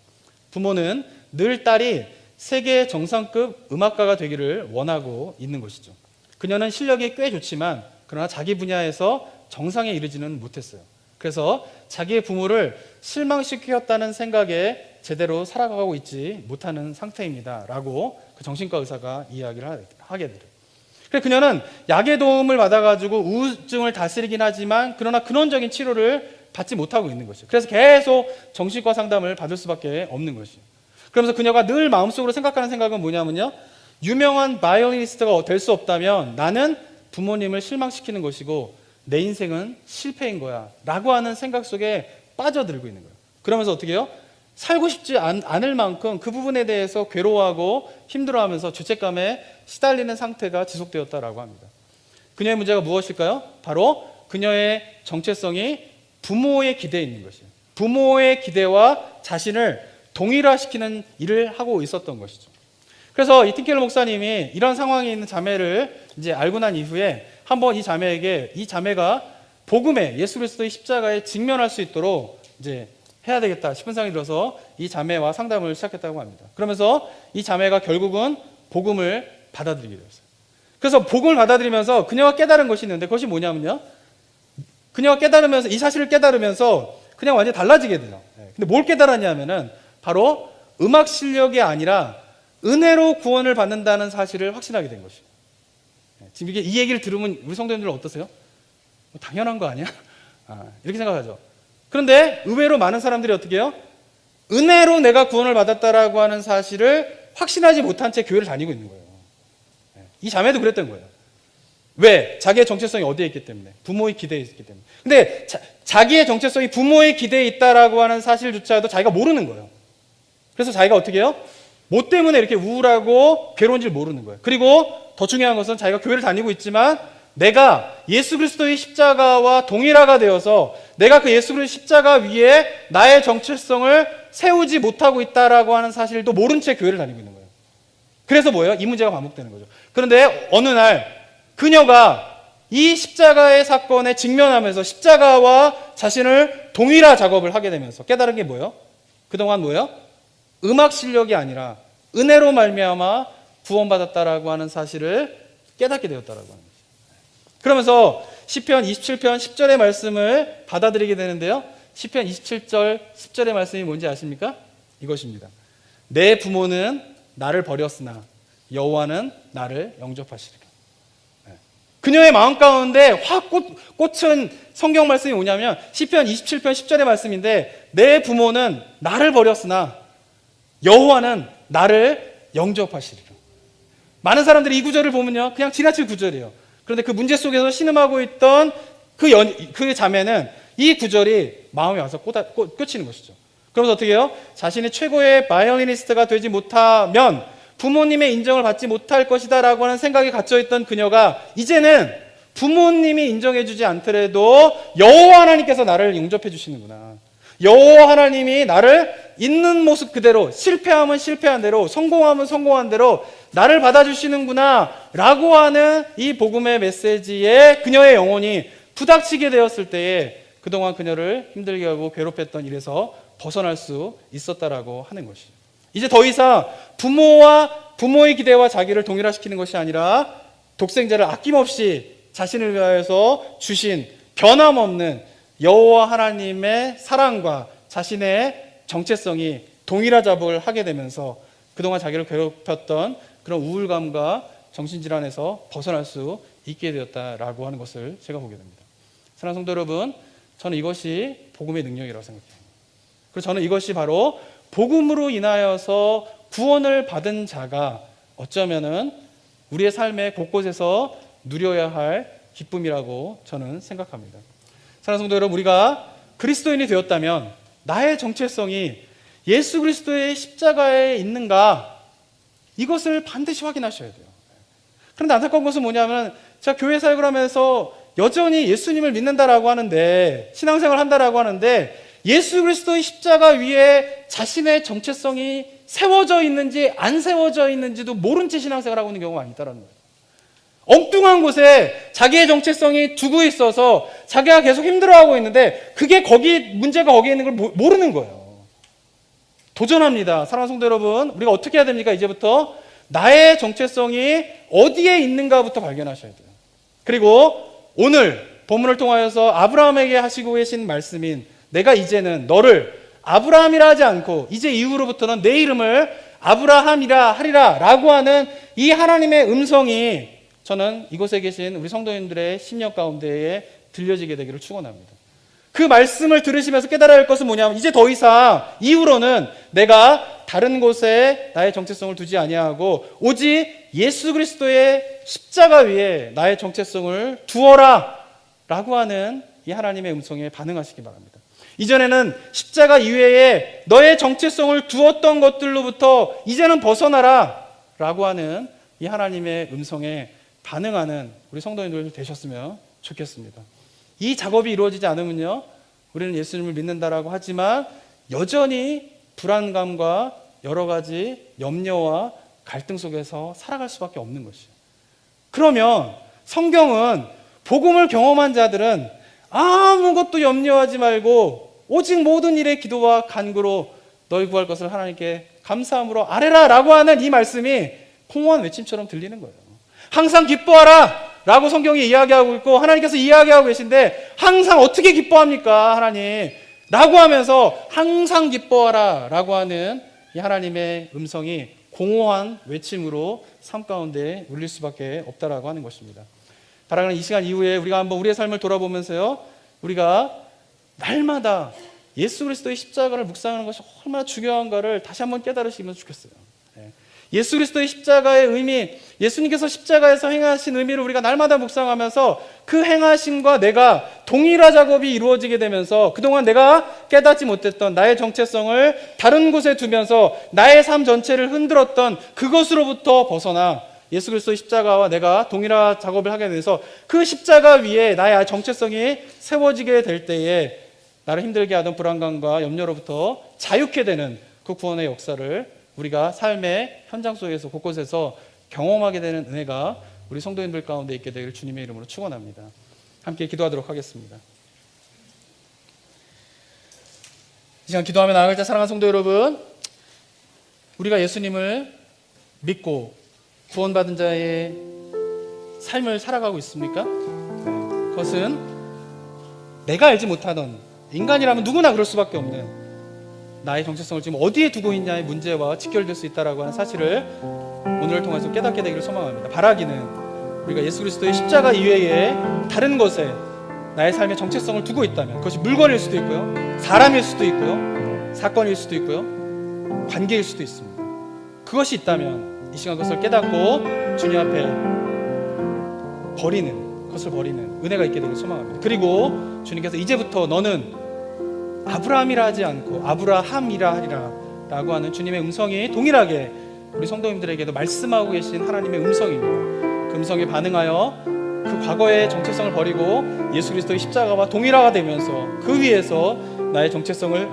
부모는 늘 딸이 세계 정상급 음악가가 되기를 원하고 있는 것이죠. 그녀는 실력이 꽤 좋지만 그러나 자기 분야에서 정상에 이르지는 못했어요. 그래서 자기의 부모를 실망시켰다는 생각에 제대로 살아가고 있지 못하는 상태입니다 라고 그 정신과 의사가 이야기를 하게 돼요. 그래서 그녀는 약의 도움을 받아가지고 우울증을 다스리긴 하지만 그러나 근원적인 치료를 받지 못하고 있는 것이죠. 그래서 계속 정신과 상담을 받을 수밖에 없는 것이죠. 그러면서 그녀가 늘 마음속으로 생각하는 생각은 뭐냐면요, 유명한 바이올리니스트가 될 수 없다면 나는 부모님을 실망시키는 것이고 내 인생은 실패인 거야 라고 하는 생각 속에 빠져들고 있는 거예요. 그러면서 어떻게 해요? 살고 싶지 않을 만큼 그 부분에 대해서 괴로워하고 힘들어하면서 죄책감에 시달리는 상태가 지속되었다라고 합니다. 그녀의 문제가 무엇일까요? 바로 그녀의 정체성이 부모의 기대에 있는 것이에요. 부모의 기대와 자신을 동일화시키는 일을 하고 있었던 것이죠. 그래서 이 틴켈러 목사님이 이런 상황에 있는 자매를 이제 알고 난 이후에 한번 이 자매에게 이 자매가 복음에 예수 그리스도의 십자가에 직면할 수 있도록 이제 해야 되겠다 싶은 생각이 들어서 이 자매와 상담을 시작했다고 합니다. 그러면서 이 자매가 결국은 복음을 받아들이게 되었어요. 그래서 복음을 받아들이면서 그녀가 깨달은 것이 있는데 그것이 뭐냐면요. 그녀가 깨달으면서 이 사실을 깨달으면서 그냥 완전히 달라지게 돼요. 근데 뭘 깨달았냐면은 바로 음악 실력이 아니라 은혜로 구원을 받는다는 사실을 확신하게 된 것이에요. 지금 이 얘기를 들으면 우리 성도님들 어떠세요? 뭐 당연한 거 아니야? 이렇게 생각하죠. 그런데 의외로 많은 사람들이 어떻게 해요? 은혜로 내가 구원을 받았다라고 하는 사실을 확신하지 못한 채 교회를 다니고 있는 거예요. 이 자매도 그랬던 거예요. 왜? 자기의 정체성이 어디에 있기 때문에. 부모의 기대에 있기 때문에. 근데 자기의 정체성이 부모의 기대에 있다라고 하는 사실조차도 자기가 모르는 거예요. 그래서 자기가 어떻게 해요? 뭐 때문에 이렇게 우울하고 괴로운지를 모르는 거예요. 그리고 더 중요한 것은 자기가 교회를 다니고 있지만 내가 예수 그리스도의 십자가와 동일화가 되어서 내가 그 예수 그리스도의 십자가 위에 나의 정체성을 세우지 못하고 있다라고 하는 사실도 모른 채 교회를 다니고 있는 거예요. 그래서 뭐예요? 이 문제가 반복되는 거죠. 그런데 어느 날 그녀가 이 십자가의 사건에 직면하면서 십자가와 자신을 동일화 작업을 하게 되면서 깨달은 게 뭐예요? 그동안 뭐예요? 음악 실력이 아니라 은혜로 말미암아 구원받았다라고 하는 사실을 깨닫게 되었다라고 하는 거죠. 그러면서 시편 27편 10절의 말씀을 받아들이게 되는데요. 시편 27절 10절의 말씀이 뭔지 아십니까? 이것입니다. 내 부모는 나를 버렸으나 여호와는 나를 영접하시리라. 그녀의 마음 가운데 확 꽂힌 성경 말씀이 뭐냐면 시편 27편 10절의 말씀인데 내 부모는 나를 버렸으나 여호와는 나를 영접하시리라. 많은 사람들이 이 구절을 보면요 그냥 지나칠 구절이에요. 그런데 그 문제 속에서 신음하고 있던 그 자매는 이 구절이 마음에 와서 꽂히는 것이죠. 그러면서 어떻게 해요? 자신이 최고의 바이올리니스트가 되지 못하면 부모님의 인정을 받지 못할 것이다 라고 하는 생각이 갇혀있던 그녀가 이제는 부모님이 인정해주지 않더라도 여호와 하나님께서 나를 영접해 주시는구나. 여호와 하나님이 나를 있는 모습 그대로 실패하면 실패한 대로 성공하면 성공한 대로 나를 받아주시는구나 라고 하는 이 복음의 메시지에 그녀의 영혼이 부닥치게 되었을 때에 그동안 그녀를 힘들게 하고 괴롭혔던 일에서 벗어날 수 있었다라고 하는 것이죠. 이제 더 이상 부모의 기대와 자기를 동일화시키는 것이 아니라 독생자를 아낌없이 자신을 위하여서 주신 변함없는 여호와 하나님의 사랑과 자신의 정체성이 동일화 작업을 하게 되면서 그동안 자기를 괴롭혔던 그런 우울감과 정신질환에서 벗어날 수 있게 되었다라고 하는 것을 제가 보게 됩니다. 사랑하는 성도 여러분, 저는 이것이 복음의 능력이라고 생각해요. 그리고 저는 이것이 바로 복음으로 인하여서 구원을 받은 자가 어쩌면은 우리의 삶의 곳곳에서 누려야 할 기쁨이라고 저는 생각합니다. 사랑하는 성도 여러분, 우리가 그리스도인이 되었다면 나의 정체성이 예수 그리스도의 십자가에 있는가 이것을 반드시 확인하셔야 돼요. 그런데 안타까운 것은 뭐냐면 제가 교회 사역을 하면서 여전히 예수님을 믿는다라고 하는데 신앙생활을 한다라고 하는데 예수 그리스도의 십자가 위에 자신의 정체성이 세워져 있는지 안 세워져 있는지도 모른 채 신앙생활을 하고 있는 경우가 많이 있다는 거예요. 엉뚱한 곳에 자기의 정체성이 두고 있어서 자기가 계속 힘들어하고 있는데 그게 문제가 거기에 있는 걸 모르는 거예요. 도전합니다. 사랑하는 성도 여러분, 우리가 어떻게 해야 됩니까? 이제부터 나의 정체성이 어디에 있는가부터 발견하셔야 돼요. 그리고 오늘 본문을 통하여서 아브라함에게 하시고 계신 말씀인 내가 이제는 너를 아브라함이라 하지 않고 이제 이후로부터는 내 이름을 아브라함이라 하리라 라고 하는 이 하나님의 음성이 저는 이곳에 계신 우리 성도님들의 심령 가운데에 들려지게 되기를 축원합니다. 그 말씀을 들으시면서 깨달아야 할 것은 뭐냐면 이제 더 이상 이후로는 내가 다른 곳에 나의 정체성을 두지 아니하고 오직 예수 그리스도의 십자가 위에 나의 정체성을 두어라 라고 하는 이 하나님의 음성에 반응하시기 바랍니다. 이전에는 십자가 이외에 너의 정체성을 두었던 것들로부터 이제는 벗어나라 라고 하는 이 하나님의 음성에 반응하는 우리 성도님들 되셨으면 좋겠습니다. 이 작업이 이루어지지 않으면요, 우리는 예수님을 믿는다라고 하지만 여전히 불안감과 여러 가지 염려와 갈등 속에서 살아갈 수밖에 없는 것이에요. 그러면 성경은 복음을 경험한 자들은 아무것도 염려하지 말고 오직 모든 일에 기도와 간구로 너희 구할 것을 하나님께 감사함으로 아뢰라 라고 하는 이 말씀이 공허한 외침처럼 들리는 거예요. 항상 기뻐하라 라고 성경이 이야기하고 있고 하나님께서 이야기하고 계신데 항상 어떻게 기뻐합니까 하나님 라고 하면서 항상 기뻐하라 라고 하는 이 하나님의 음성이 공허한 외침으로 삶 가운데 울릴 수밖에 없다라고 하는 것입니다. 바라는 이 시간 이후에 우리가 한번 우리의 삶을 돌아보면서요, 우리가 날마다 예수 그리스도의 십자가를 묵상하는 것이 얼마나 중요한가를 다시 한번 깨달으시면 좋겠어요. 예수 그리스도의 십자가의 의미, 예수님께서 십자가에서 행하신 의미를 우리가 날마다 묵상하면서 그 행하심과 내가 동일화 작업이 이루어지게 되면서 그동안 내가 깨닫지 못했던 나의 정체성을 다른 곳에 두면서 나의 삶 전체를 흔들었던 그것으로부터 벗어나 예수 그리스도의 십자가와 내가 동일화 작업을 하게 돼서 그 십자가 위에 나의 정체성이 세워지게 될 때에 나를 힘들게 하던 불안감과 염려로부터 자유케 되는 그 구원의 역사를 우리가 삶의 현장 속에서 곳곳에서 경험하게 되는 은혜가 우리 성도님들 가운데 있게 되기를 주님의 이름으로 축원합니다. 함께 기도하도록 하겠습니다. 이 시간 기도하며 나아갈 때 사랑하는 성도 여러분, 우리가 예수님을 믿고 구원받은 자의 삶을 살아가고 있습니까? 그것은 내가 알지 못하던, 인간이라면 누구나 그럴 수밖에 없는 나의 정체성을 지금 어디에 두고 있냐의 문제와 직결될 수 있다라고 하는 사실을 오늘을 통해서 깨닫게 되기를 소망합니다. 바라기는 우리가 예수 그리스도의 십자가 이외에 다른 것에 나의 삶의 정체성을 두고 있다면, 그것이 물건일 수도 있고요, 사람일 수도 있고요, 사건일 수도 있고요, 관계일 수도 있습니다. 그것이 있다면 이 시간 그것을 깨닫고 주님 앞에 그것을 버리는 은혜가 있게 되기를 소망합니다. 그리고 주님께서 이제부터 너는 아브라함이라 하지 않고 아브라함이라 하리라 라고 하는 주님의 음성이 동일하게 우리 성도님들에게도 말씀하고 계신 하나님의 음성입니다. 그 음성에 반응하여 그 과거의 정체성을 버리고 예수 그리스도의 십자가와 동일화가 되면서 그 위에서 나의 정체성을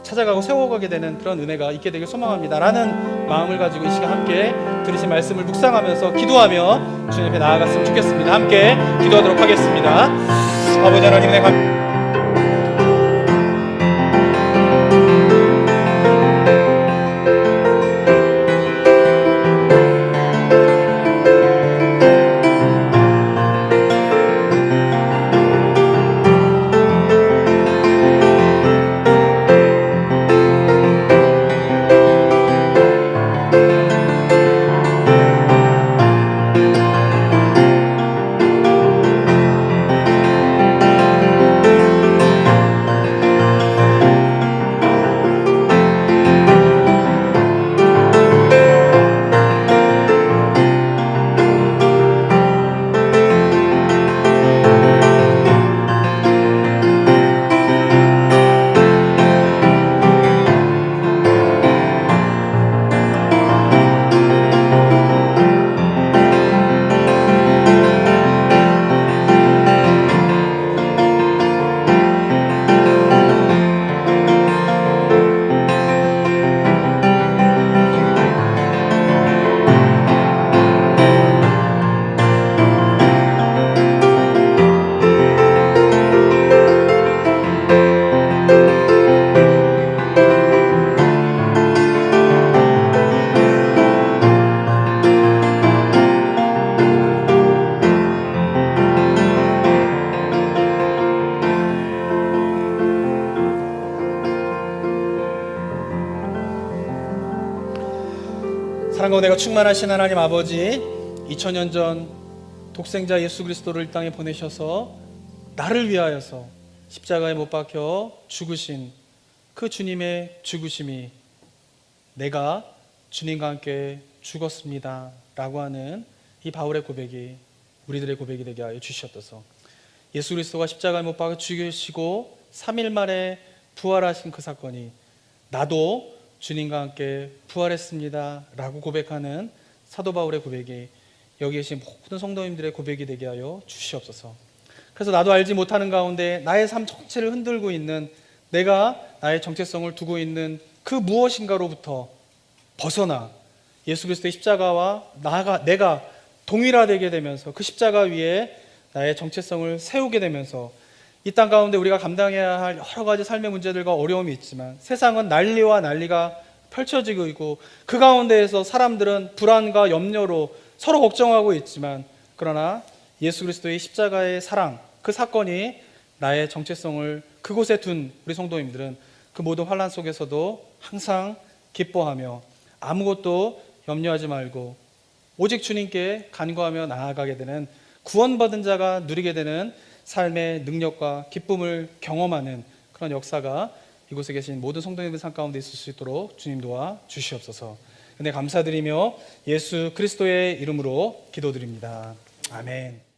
찾아가고 세워가게 되는 그런 은혜가 있게 되길 소망합니다 라는 마음을 가지고 이 시간 함께 들으신 말씀을 묵상하면서 기도하며 주님 앞에 나아갔으면 좋겠습니다. 함께 기도하도록 하겠습니다. 아버지 하나님, 은혜 사랑과 은혜가 충만하신 하나님 아버지, 2000년 전 독생자 예수 그리스도를 이 땅에 보내셔서 나를 위하여서 십자가에 못 박혀 죽으신 그 주님의 죽으심이 내가 주님과 함께 죽었습니다 라고 하는 이 바울의 고백이 우리들의 고백이 되게 하여 주시옵소서. 예수 그리스도가 십자가에 못 박혀 죽으시고 3일 만에 부활하신 그 사건이 나도 주님과 함께 부활했습니다 라고 고백하는 사도 바울의 고백이 여기 계신 모든 성도님들의 고백이 되게 하여 주시옵소서. 그래서 나도 알지 못하는 가운데 나의 삶 전체를 흔들고 있는, 내가 나의 정체성을 두고 있는 그 무엇인가로부터 벗어나 예수 그리스도의 십자가와 내가 동일화되게 되면서 그 십자가 위에 나의 정체성을 세우게 되면서 이 땅 가운데 우리가 감당해야 할 여러 가지 삶의 문제들과 어려움이 있지만 세상은 난리와 난리가 펼쳐지고 있고 그 가운데에서 사람들은 불안과 염려로 서로 걱정하고 있지만, 그러나 예수 그리스도의 십자가의 사랑, 그 사건이 나의 정체성을 그곳에 둔 우리 성도님들은 그 모든 환난 속에서도 항상 기뻐하며 아무것도 염려하지 말고 오직 주님께 간구하며 나아가게 되는, 구원받은 자가 누리게 되는 삶의 능력과 기쁨을 경험하는 그런 역사가 이곳에 계신 모든 성도님들 삶 가운데 있을 수 있도록 주님 도와 주시옵소서. 은혜 감사드리며 예수 그리스도의 이름으로 기도드립니다. 아멘.